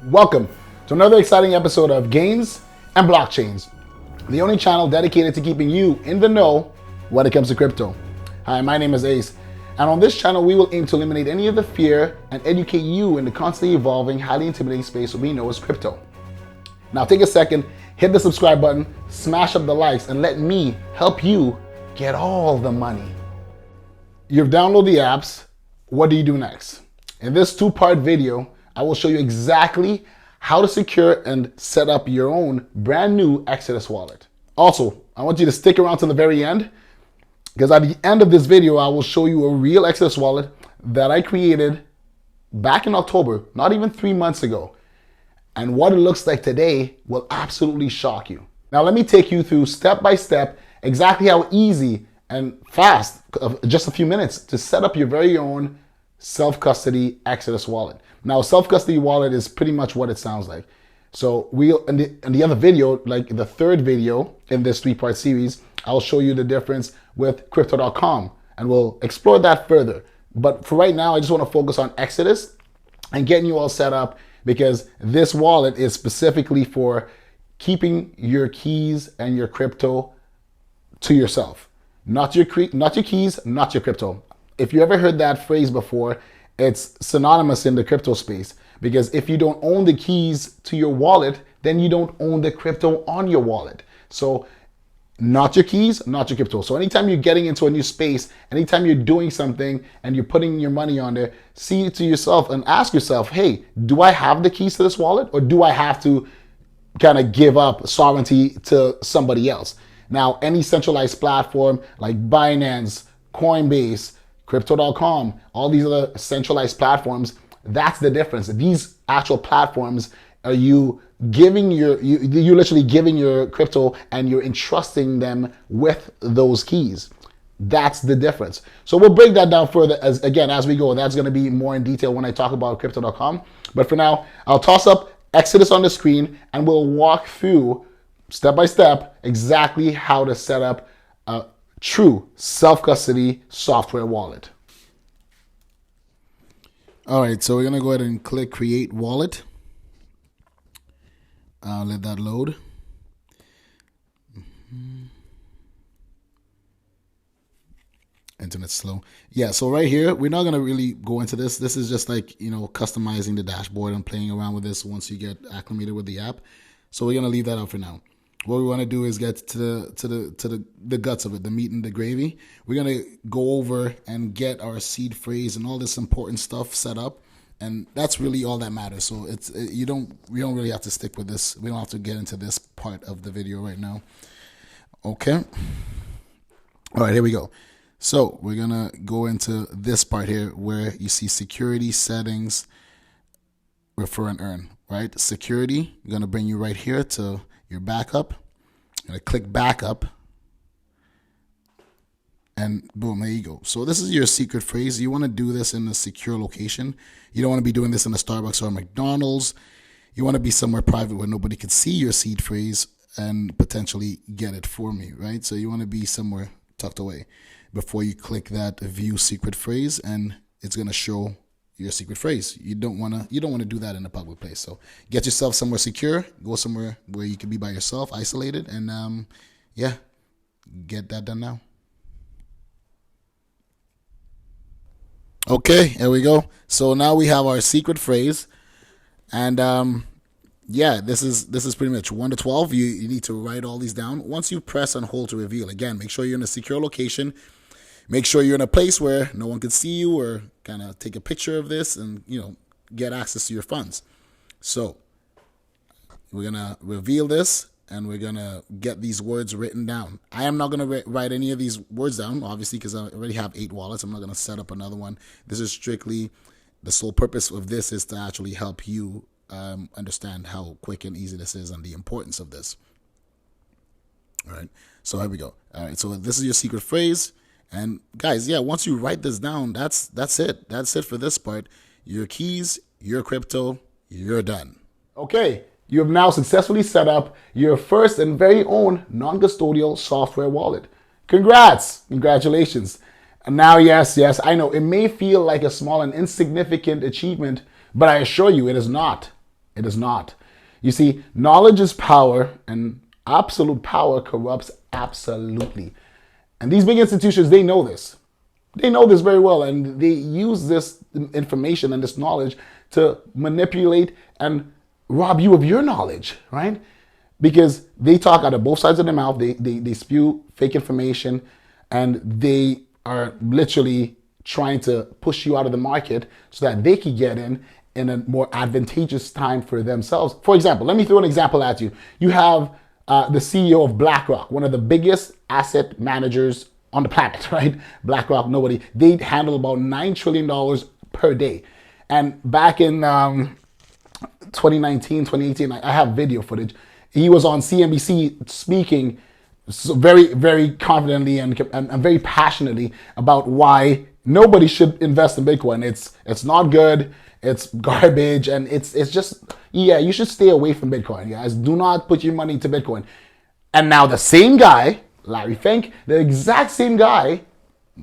Welcome to another exciting episode of Gains and Blockchains, the only channel dedicated to keeping you in the know when it comes to crypto. Hi, my name is Ace, and on this channel we will aim to eliminate any of the fear and educate you in the constantly evolving, highly intimidating space we know as crypto. Now take a second, hit the subscribe button, smash up the likes, and let me help you get all the money. You've downloaded the apps. What do you do next? In this two-part video, I will show you exactly how to secure and set up your own brand new Exodus wallet. Also, I want you to stick around to the very end, because at the end of this video, I will show you a real Exodus wallet that I created back in October, not even 3 months ago. And what it looks like today will absolutely shock you. Now, let me take you through step by step exactly how easy and fast, just a few minutes, to set up your very own self-custody Exodus wallet. Now, self-custody wallet is pretty much what it sounds like. So in the other video, like the third video in this three-part series, I'll show you the difference with crypto.com, and we'll explore that further. But for right now, I just want to focus on Exodus and getting you all set up, because this wallet is specifically for keeping your keys and your crypto to yourself. Not your keys, not your crypto. If you ever heard that phrase before, it's synonymous in the crypto space, because if you don't own the keys to your wallet, then you don't own the crypto on your wallet. So not your keys, not your crypto. So anytime you're getting into a new space, anytime you're doing something and you're putting your money on there, see to yourself and ask yourself, hey, do I have the keys to this wallet, or do I have to kind of give up sovereignty to somebody else? Now, any centralized platform like Binance, Coinbase, crypto.com, all these other centralized platforms, that's the difference. These actual platforms are you literally giving your crypto and you're entrusting them with those keys. That's the difference. So we'll break that down further as we go. That's going to be more in detail when I talk about crypto.com. But for now, I'll toss up Exodus on the screen and we'll walk through step by step exactly how to set up a true self-custody software wallet. All right, so we're going to go ahead and click Create Wallet. Let that load. Internet's slow. Yeah, so right here, we're not going to really go into this. This is just like, customizing the dashboard and playing around with this once you get acclimated with the app. So we're going to leave that out for now. What we want to do is get to the guts of it, the meat and the gravy. We're going to go over and get our seed phrase and all this important stuff set up. And that's really all that matters. So we don't really have to stick with this. We don't have to get into this part of the video right now. Okay. All right, here we go. So we're going to go into this part here where you see security settings, refer and earn, right? Security, you're going to bring you right here to your backup. I'm going to click backup. And boom, there you go. So this is your secret phrase. You want to do this in a secure location. You don't want to be doing this in a Starbucks or a McDonald's. You want to be somewhere private where nobody could see your seed phrase and potentially get it for me, right? So you want to be somewhere tucked away before you click that view secret phrase, and it's going to show your secret phrase. You don't want to do that in a public place. So get yourself somewhere secure, go somewhere where you can be by yourself, isolated, and get that done now. Okay, here we go. So now we have our secret phrase, and this is pretty much 1 to 12. You need to write all these down. Once you press and hold to reveal, again, make sure you're in a secure location. Make sure you're in a place where no one can see you, or kind of take a picture of this and, get access to your funds. So we're going to reveal this and we're going to get these words written down. I am not going to write any of these words down, obviously, because I already have 8 wallets. I'm not going to set up another one. This is strictly, the sole purpose of this is to actually help you understand how quick and easy this is and the importance of this. All right. So here we go. All right. So this is your secret phrase. And guys, once you write this down, that's it. That's it for this part. Your keys, your crypto, you're done. Okay, you have now successfully set up your first and very own non-custodial software wallet. Congratulations. And now, yes, I know it may feel like a small and insignificant achievement, but I assure you it is not. It is not. You see, knowledge is power, and absolute power corrupts absolutely. And these big institutions, they know this. They know this very well, and they use this information and this knowledge to manipulate and rob you of your knowledge, right? Because they talk out of both sides of their mouth. They spew fake information, and they are literally trying to push you out of the market so that they can get in a more advantageous time for themselves. For example, let me throw an example at you. You have the CEO of BlackRock, one of the biggest asset managers on the planet, right? BlackRock, nobody. They handle about $9 trillion per day. And back in 2019, 2018, I have video footage. He was on CNBC speaking so very, very confidently and very passionately about why nobody should invest in Bitcoin. It's not good. It's garbage, and it's just, yeah, you should stay away from Bitcoin, guys. Do not put your money into Bitcoin. And now the same guy, Larry Fink, the exact same guy,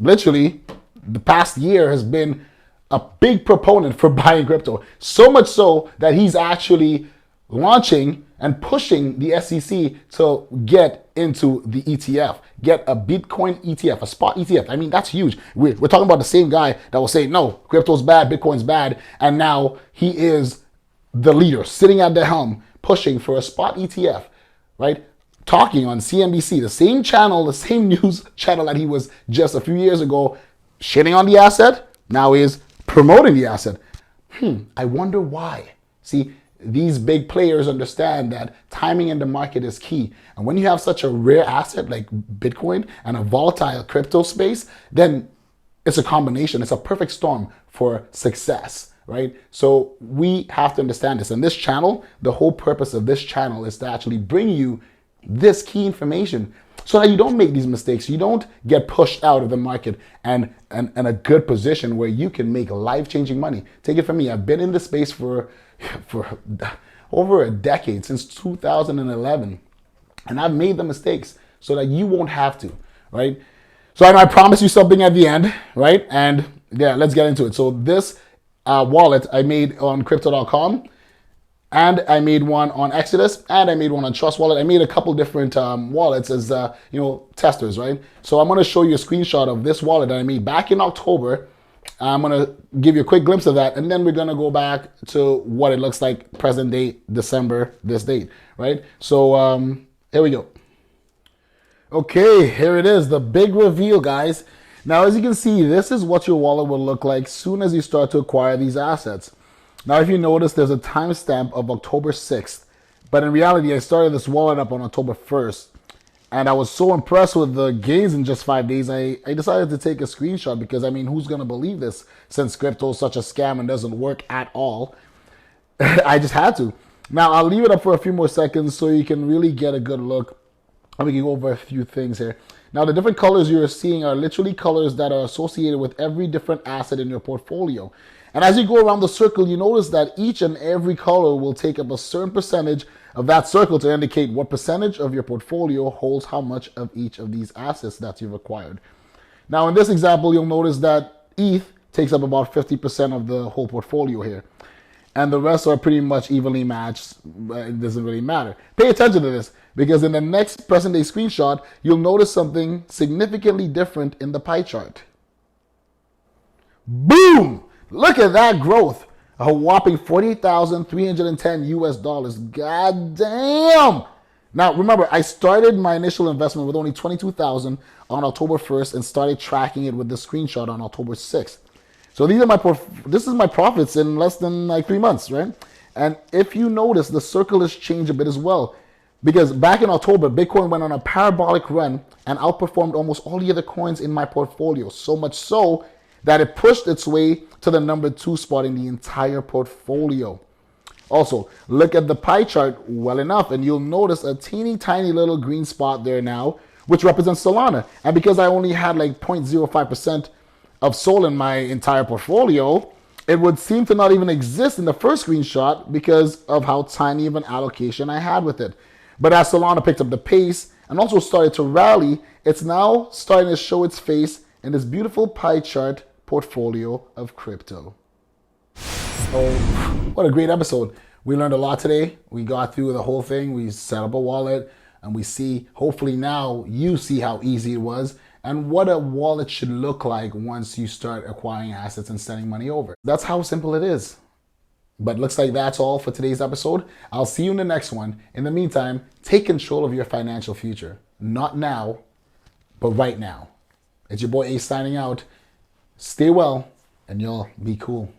literally the past year has been a big proponent for buying crypto. So much so that he's actually launching and pushing the SEC to get into the ETF, get a Bitcoin ETF, a spot ETF. I mean, that's huge. We're talking about the same guy that will say, no, crypto's bad, Bitcoin's bad. And now he is the leader, sitting at the helm, pushing for a spot ETF, right? Talking on CNBC, the same channel, the same news channel that he was just a few years ago shitting on the asset, now is promoting the asset. I wonder why. See, these big players understand that timing in the market is key. And when you have such a rare asset like Bitcoin and a volatile crypto space, then it's a combination. It's a perfect storm for success, right? So we have to understand this. And this channel, the whole purpose of this channel is to actually bring you this key information so that you don't make these mistakes. You don't get pushed out of the market and a good position where you can make life-changing money. Take it from me. I've been in this space for over a decade, since 2011. And I've made the mistakes so that you won't have to, right? So I promise you something at the end, right? And yeah, let's get into it. So this wallet I made on crypto.com, and I made one on Exodus, and I made one on Trust Wallet. I made a couple different wallets as testers, right? So I'm going to show you a screenshot of this wallet that I made back in October. I'm going to give you a quick glimpse of that, and then we're going to go back to what it looks like present day, December, this date, right? So here we go. Okay, here it is, the big reveal, guys. Now, as you can see, this is what your wallet will look like soon as you start to acquire these assets. Now, if you notice, there's a timestamp of October 6th, but in reality, I started this wallet up on October 1st. And I was so impressed with the gains in just 5 days, I decided to take a screenshot because, I mean, who's going to believe this since crypto is such a scam and doesn't work at all? I just had to. Now, I'll leave it up for a few more seconds so you can really get a good look. And we can go over a few things here. Now, the different colors you're seeing are literally colors that are associated with every different asset in your portfolio. And as you go around the circle, you notice that each and every color will take up a certain percentage of that circle to indicate what percentage of your portfolio holds how much of each of these assets that you've acquired. Now, in this example, you'll notice that ETH takes up about 50% of the whole portfolio here. And the rest are pretty much evenly matched. It doesn't really matter. Pay attention to this, because in the next present day screenshot, you'll notice something significantly different in the pie chart. Boom! Look at that growth. A whopping $48,310 US. God damn. Now, remember, I started my initial investment with only $22,000 on October 1st and started tracking it with the screenshot on October 6th. So this is my profits in less than like 3 months, right? And if you notice, the circle has changed a bit as well. Because back in October, Bitcoin went on a parabolic run and outperformed almost all the other coins in my portfolio. So much so that it pushed its way to the number 2 spot in the entire portfolio. Also, look at the pie chart well enough, and you'll notice a teeny tiny little green spot there now, which represents Solana. And because I only had like 0.05% of Sol in my entire portfolio, it would seem to not even exist in the first screenshot because of how tiny of an allocation I had with it. But as Solana picked up the pace and also started to rally, it's now starting to show its face in this beautiful pie chart portfolio of crypto. Oh, what a great episode. We learned a lot today. We got through the whole thing. We set up a wallet, and we see, hopefully now you see how easy it was and what a wallet should look like once you start acquiring assets and sending money over. That's how simple it is. But looks like that's all for today's episode. I'll see you in the next one. In the meantime, take control of your financial future. Not now, but right now. It's your boy Ace signing out. Stay well, and you'll be cool.